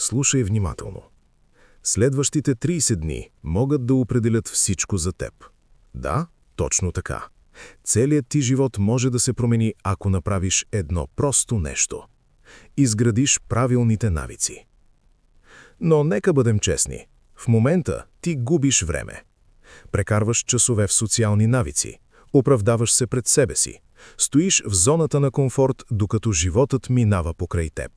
Слушай внимателно. Следващите 30 дни могат да определят всичко за теб. Да, точно така. Целият ти живот може да се промени, ако направиш едно просто нещо. Изградиш правилните навици. Но нека бъдем честни. В момента ти губиш време. Прекарваш часове в социални навици. Оправдаваш се пред себе си. Стоиш в зоната на комфорт, докато животът минава покрай теб.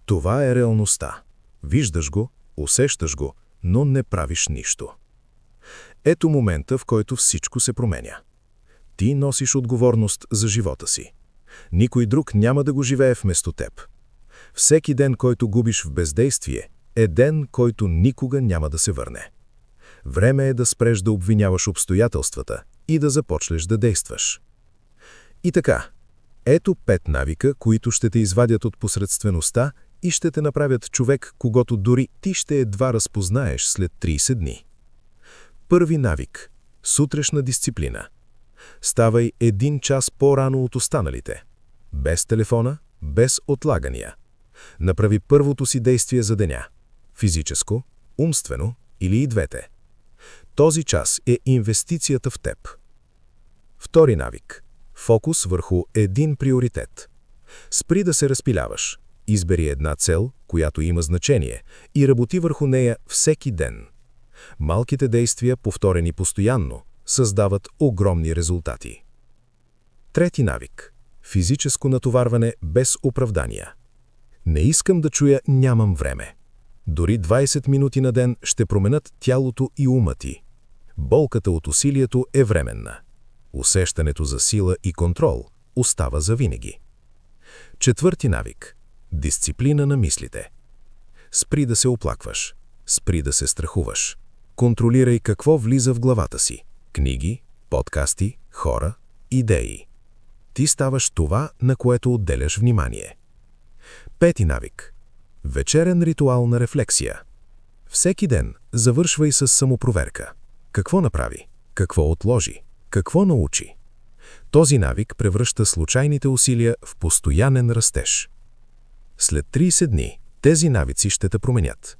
Това е реалността. Виждаш го, усещаш го, но не правиш нищо. Ето момента, в който всичко се променя. Ти носиш отговорност за живота си. Никой друг няма да го живее вместо теб. Всеки ден, който губиш в бездействие, е ден, който никога няма да се върне. Време е да спреш да обвиняваш обстоятелствата и да започнеш да действаш. И така, ето 5 навика, които ще те извадят от посредствеността и ще те направят човек, когото дори ти ще едва разпознаеш след 30 дни. Първи навик – сутрешна дисциплина. Ставай 1 час по-рано от останалите. Без телефона, без отлагания. Направи първото си действие за деня. Физическо, умствено или и двете. Този час е инвестицията в теб. Втори навик – фокус върху един приоритет. Спри да се разпиляваш. Избери една цел, която има значение, и работи върху нея всеки ден. Малките действия, повторени постоянно, създават огромни резултати. Трети навик – физическо натоварване без оправдания. Не искам да чуя «нямам време». Дори 20 минути на ден ще променят тялото и ума ти. Болката от усилието е временна. Усещането за сила и контрол остава завинаги. Четвърти навик – дисциплина на мислите. Спри да се оплакваш. Спри да се страхуваш. Контролирай какво влиза в главата си. Книги, подкасти, хора, идеи. Ти ставаш това, на което отделяш внимание. Пети навик – вечерен ритуал на рефлексия. Всеки ден завършвай с самопроверка. Какво направи? Какво отложи? Какво научи? Този навик превръща случайните усилия в постоянен растеж. След 30 дни тези навици ще те променят.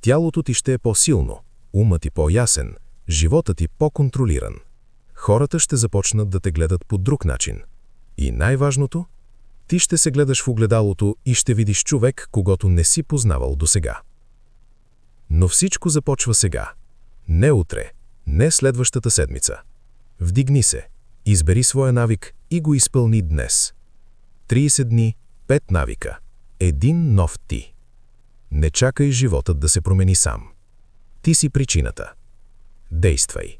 Тялото ти ще е по-силно, умът ти по-ясен, животът ти по-контролиран. Хората ще започнат да те гледат по друг начин. И най-важното, ти ще се гледаш в огледалото и ще видиш човек, когото не си познавал досега. Но всичко започва сега. Не утре, не следващата седмица. Вдигни се, избери своя навик и го изпълни днес. 30 дни, 5 навика. Един нов ти. Не чакай животът да се промени сам. Ти си причината. Действай.